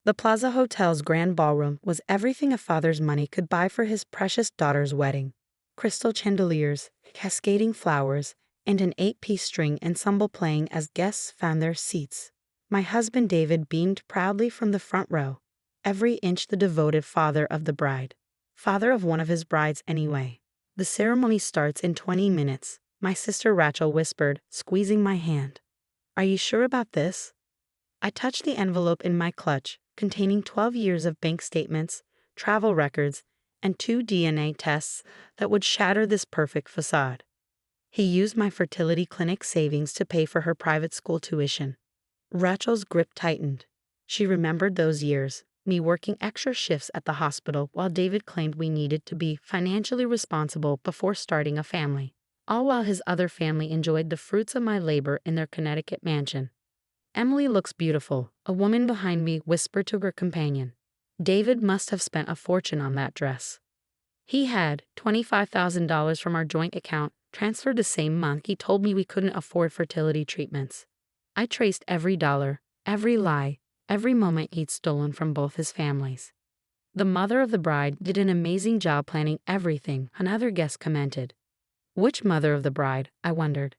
The Plaza Hotel's grand ballroom was everything a father's money could buy for his precious daughter's wedding. Crystal chandeliers, cascading flowers, and an 8-piece string ensemble playing as guests found their seats. My husband David beamed proudly from the front row, every inch the devoted father of the bride. Father of one of his brides anyway. The ceremony starts in 20 minutes, my sister Rachel whispered, squeezing my hand. Are you sure about this? I touched the envelope in my clutch, containing 12 years of bank statements, travel records, and 2 DNA tests that would shatter this perfect facade. He used my fertility clinic savings to pay for her private school tuition. Rachel's grip tightened. She remembered those years, me working extra shifts at the hospital while David claimed we needed to be financially responsible before starting a family, all while his other family enjoyed the fruits of my labor in their Connecticut mansion. Emily looks beautiful, a woman behind me whispered to her companion. David must have spent a fortune on that dress. He had $25,000 from our joint account transferred the same month he told me we couldn't afford fertility treatments. I traced every dollar, every lie, every moment he'd stolen from both his families. The mother of the bride did an amazing job planning everything, another guest commented. Which mother of the bride, I wondered.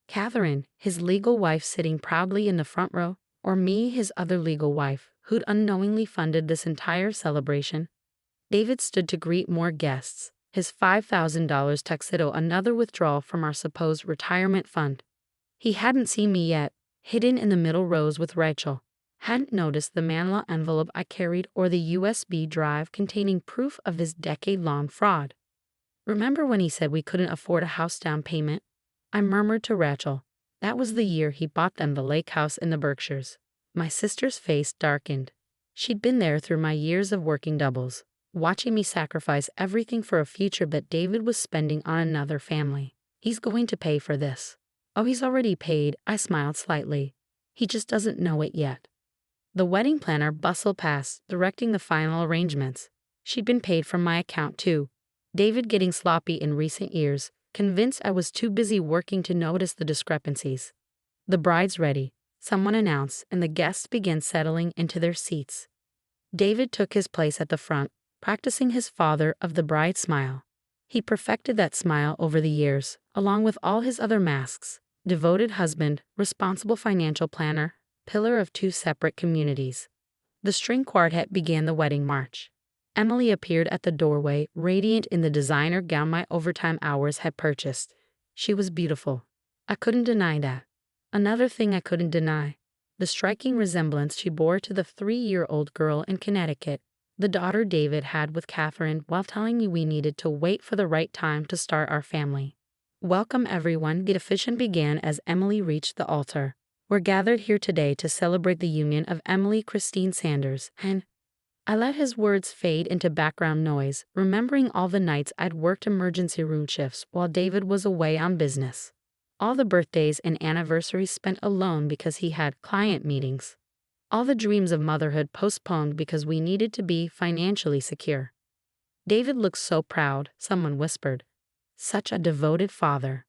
Catherine, his legal wife sitting proudly in the front row, or me, his other legal wife, who'd unknowingly funded this entire celebration? David stood to greet more guests, his $5,000 tuxedo another withdrawal from our supposed retirement fund. He hadn't seen me yet, hidden in the middle rows with Rachel, hadn't noticed the manila envelope I carried or the USB drive containing proof of his decade-long fraud. Remember when he said we couldn't afford a house down payment? I murmured to Rachel. That was the year he bought them the lake house in the Berkshires. My sister's face darkened. She'd been there through my years of working doubles, watching me sacrifice everything for a future that David was spending on another family. He's going to pay for this. Oh, he's already paid, I smiled slightly. He just doesn't know it yet. The wedding planner bustled past, directing the final arrangements. She'd been paid from my account too. David getting sloppy in recent years, convinced I was too busy working to notice the discrepancies. The bride's ready, someone announced, and the guests began settling into their seats. David took his place at the front, practicing his father of the bride smile. He perfected that smile over the years, along with all his other masks: devoted husband, responsible financial planner, pillar of 2 separate communities. The string quartet began the wedding march. Emily appeared at the doorway, radiant in the designer gown my overtime hours had purchased. She was beautiful. I couldn't deny that. Another thing I couldn't deny: the striking resemblance she bore to the 3-year-old girl in Connecticut, the daughter David had with Catherine, while telling me we needed to wait for the right time to start our family. Welcome everyone, the officiant began as Emily reached the altar. We're gathered here today to celebrate the union of Emily Christine Sanders and... I let his words fade into background noise, remembering all the nights I'd worked emergency room shifts while David was away on business. All the birthdays and anniversaries spent alone because he had client meetings. All the dreams of motherhood postponed because we needed to be financially secure. David looked so proud, someone whispered. Such a devoted father.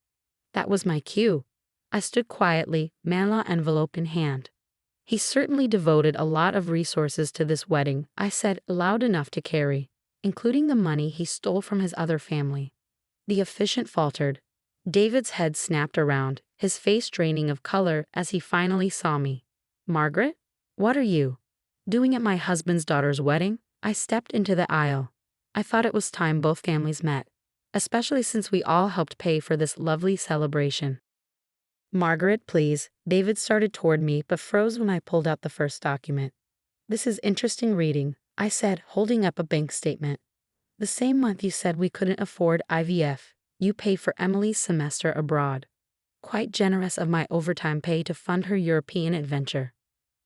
That was my cue. I stood quietly, manila envelope in hand. He certainly devoted a lot of resources to this wedding, I said, loud enough to carry, including the money he stole from his other family. The officiant faltered. David's head snapped around, his face draining of color as he finally saw me. Margaret? What are you doing at my husband's daughter's wedding? I stepped into the aisle. I thought it was time both families met, especially since we all helped pay for this lovely celebration. Margaret, please. David started toward me but froze when I pulled out the first document. This is interesting reading, I said, holding up a bank statement. The same month you said we couldn't afford IVF, you paid for Emily's semester abroad. Quite generous of my overtime pay to fund her European adventure.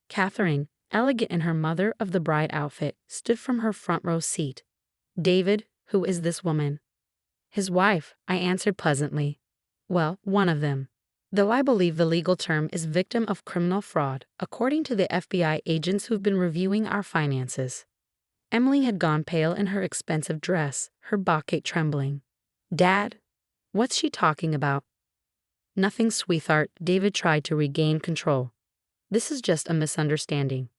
Catherine, elegant in her mother of the bride outfit, stood from her front row seat. David, who is this woman? His wife, I answered pleasantly. Well, one of them. Though I believe the legal term is victim of criminal fraud, according to the FBI agents who've been reviewing our finances. Emily had gone pale in her expensive dress, her bouquet trembling. Dad? What's she talking about? Nothing, sweetheart, David tried to regain control. This is just a misunderstanding.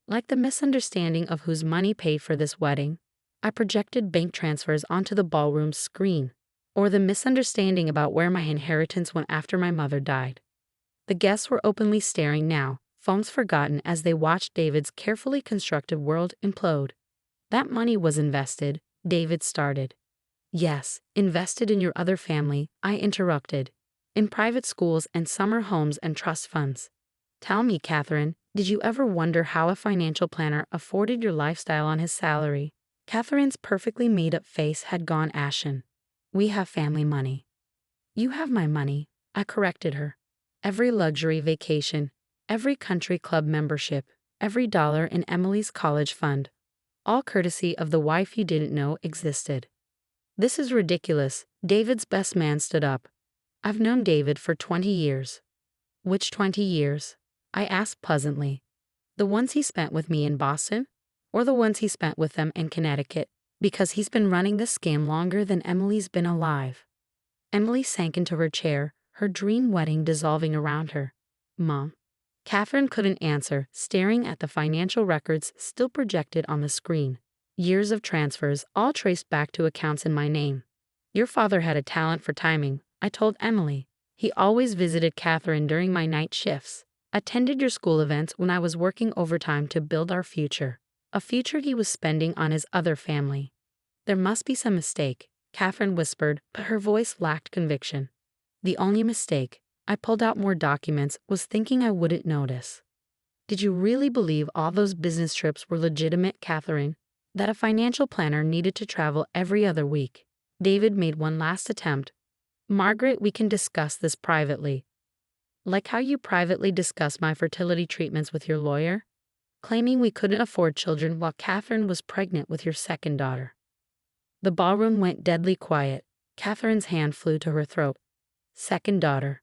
Like the misunderstanding of whose money paid for this wedding, I projected bank transfers onto the ballroom screen, or the misunderstanding about where my inheritance went after my mother died. The guests were openly staring now, phones forgotten as they watched David's carefully constructed world implode. That money was invested, David started. Yes, invested in your other family, I interrupted. In private schools and summer homes and trust funds. Tell me, Catherine, did you ever wonder how a financial planner afforded your lifestyle on his salary? Catherine's perfectly made-up face had gone ashen. We have family money. You have my money, I corrected her. Every luxury vacation, every country club membership, every dollar in Emily's college fund. All courtesy of the wife you didn't know existed. This is ridiculous. David's best man stood up. I've known David for 20 years. Which 20 years? I asked pleasantly. The ones he spent with me in Boston? Or the ones he spent with them in Connecticut? Because he's been running this scam longer than Emily's been alive. Emily sank into her chair, her dream wedding dissolving around her. Mom. Catherine couldn't answer, staring at the financial records still projected on the screen. Years of transfers, all traced back to accounts in my name. Your father had a talent for timing, I told Emily. He always visited Catherine during my night shifts, attended your school events when I was working overtime to build our future, a future he was spending on his other family. There must be some mistake, Catherine whispered, but her voice lacked conviction. The only mistake, I pulled out more documents, was thinking I wouldn't notice. Did you really believe all those business trips were legitimate, Catherine? That a financial planner needed to travel every other week? David made one last attempt. Margaret, we can discuss this privately. Like how you privately discussed my fertility treatments with your lawyer? Claiming we couldn't afford children while Catherine was pregnant with your second daughter. The ballroom went deadly quiet. Catherine's hand flew to her throat. Second daughter.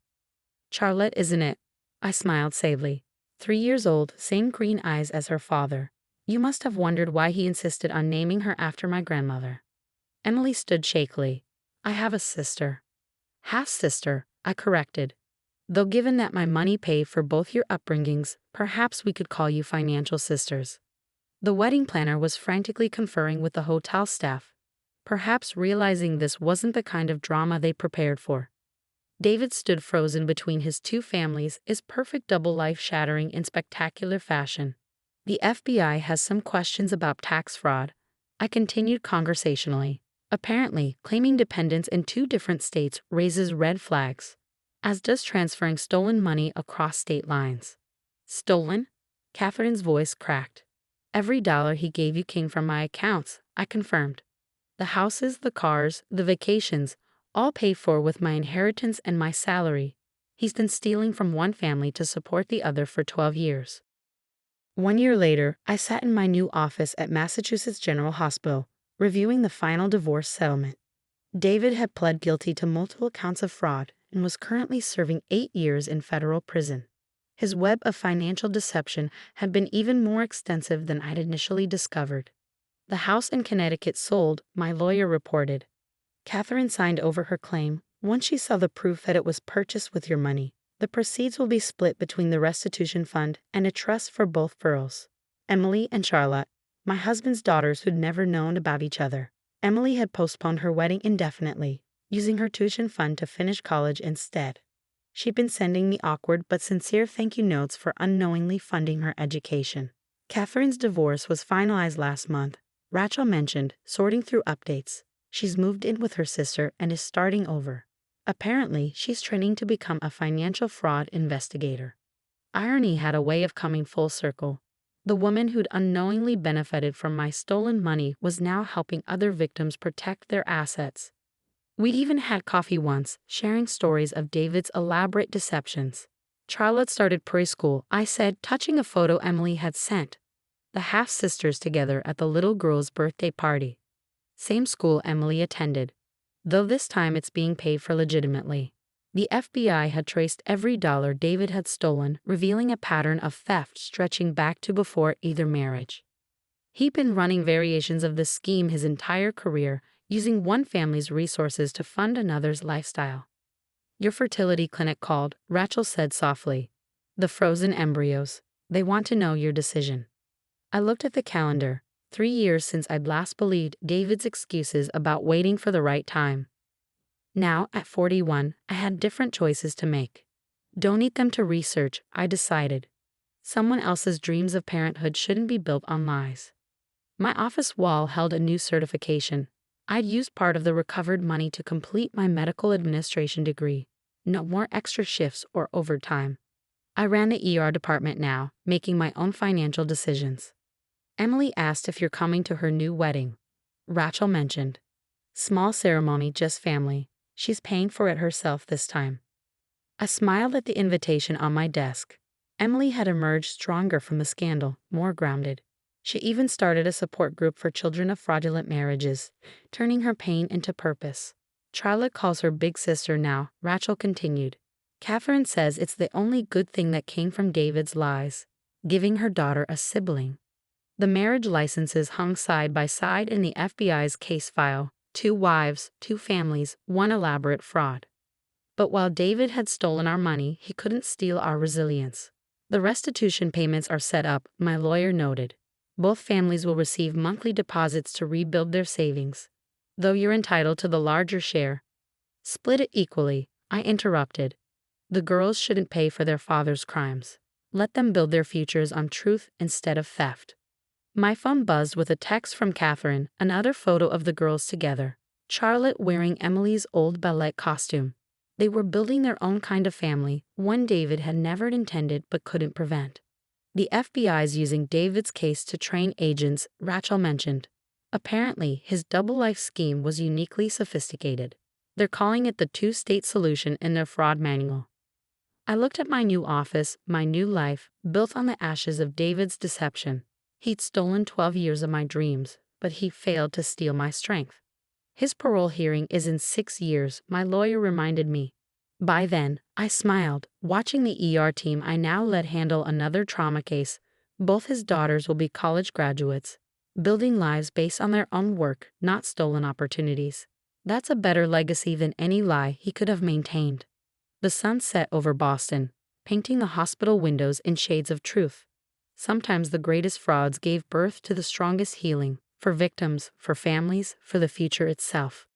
Charlotte, isn't it? I smiled sadly. 3 years old, same green eyes as her father. You must have wondered why he insisted on naming her after my grandmother. Emily stood shakily. I have a sister. Half-sister, I corrected. Though given that my money paid for both your upbringings, perhaps we could call you financial sisters. The wedding planner was frantically conferring with the hotel staff, perhaps realizing this wasn't the kind of drama they prepared for. David stood frozen between his two families, his perfect double life shattering in spectacular fashion. The FBI has some questions about tax fraud, I continued conversationally. Apparently, claiming dependents in 2 different states raises red flags, as does transferring stolen money across state lines. Stolen? Catherine's voice cracked. Every dollar he gave you came from my accounts, I confirmed. The houses, the cars, the vacations, all paid for with my inheritance and my salary. He's been stealing from one family to support the other for 12 years. 1 year later, I sat in my new office at Massachusetts General Hospital, reviewing the final divorce settlement. David had pled guilty to multiple counts of fraud and was currently serving 8 years in federal prison. His web of financial deception had been even more extensive than I'd initially discovered. The house in Connecticut sold, my lawyer reported. Catherine signed over her claim. Once she saw the proof that it was purchased with your money, the proceeds will be split between the restitution fund and a trust for both girls, Emily and Charlotte, my husband's daughters who'd never known about each other. Emily had postponed her wedding indefinitely, using her tuition fund to finish college instead. She'd been sending me awkward but sincere thank you notes for unknowingly funding her education. Catherine's divorce was finalized last month, Rachel mentioned, sorting through updates. She's moved in with her sister and is starting over. Apparently, she's training to become a financial fraud investigator. Irony had a way of coming full circle. The woman who'd unknowingly benefited from my stolen money was now helping other victims protect their assets. We even had coffee once, sharing stories of David's elaborate deceptions. Charlotte started preschool, I said, touching a photo Emily had sent. The half-sisters together at the little girl's birthday party. Same school Emily attended, though this time it's being paid for legitimately. The FBI had traced every dollar David had stolen, revealing a pattern of theft stretching back to before either marriage. He'd been running variations of this scheme his entire career, using one family's resources to fund another's lifestyle. Your fertility clinic called, Rachel said softly. The frozen embryos. They want to know your decision. I looked at the calendar. 3 years since I'd last believed David's excuses about waiting for the right time. Now, at 41, I had different choices to make. Donate them to research, I decided. Someone else's dreams of parenthood shouldn't be built on lies. My office wall held a new certification. I'd used part of the recovered money to complete my medical administration degree. No more extra shifts or overtime. I ran the ER department now, making my own financial decisions. Emily asked if you're coming to her new wedding. Rachel mentioned. Small ceremony, just family. She's paying for it herself this time. I smiled at the invitation on my desk. Emily had emerged stronger from the scandal, more grounded. She even started a support group for children of fraudulent marriages, turning her pain into purpose. Charlotte calls her big sister now, Rachel continued. Catherine says it's the only good thing that came from David's lies, giving her daughter a sibling. The marriage licenses hung side by side in the FBI's case file. 2 wives, 2 families, 1 elaborate fraud. But while David had stolen our money, he couldn't steal our resilience. The restitution payments are set up, my lawyer noted. Both families will receive monthly deposits to rebuild their savings. Though you're entitled to the larger share. Split it equally, I interrupted. The girls shouldn't pay for their father's crimes. Let them build their futures on truth instead of theft. My phone buzzed with a text from Catherine, another photo of the girls together. Charlotte wearing Emily's old ballet costume. They were building their own kind of family, one David had never intended but couldn't prevent. The FBI's using David's case to train agents, Rachel mentioned. Apparently, his double-life scheme was uniquely sophisticated. They're calling it the 2-state solution in their fraud manual. I looked at my new office, my new life, built on the ashes of David's deception. He'd stolen 12 years of my dreams, but he failed to steal my strength. His parole hearing is in 6 years, my lawyer reminded me. By then, I smiled, watching the ER team I now led handle another trauma case. Both his daughters will be college graduates, building lives based on their own work, not stolen opportunities. That's a better legacy than any lie he could have maintained. The sun set over Boston, painting the hospital windows in shades of truth. Sometimes the greatest frauds gave birth to the strongest healing, for victims, for families, for the future itself.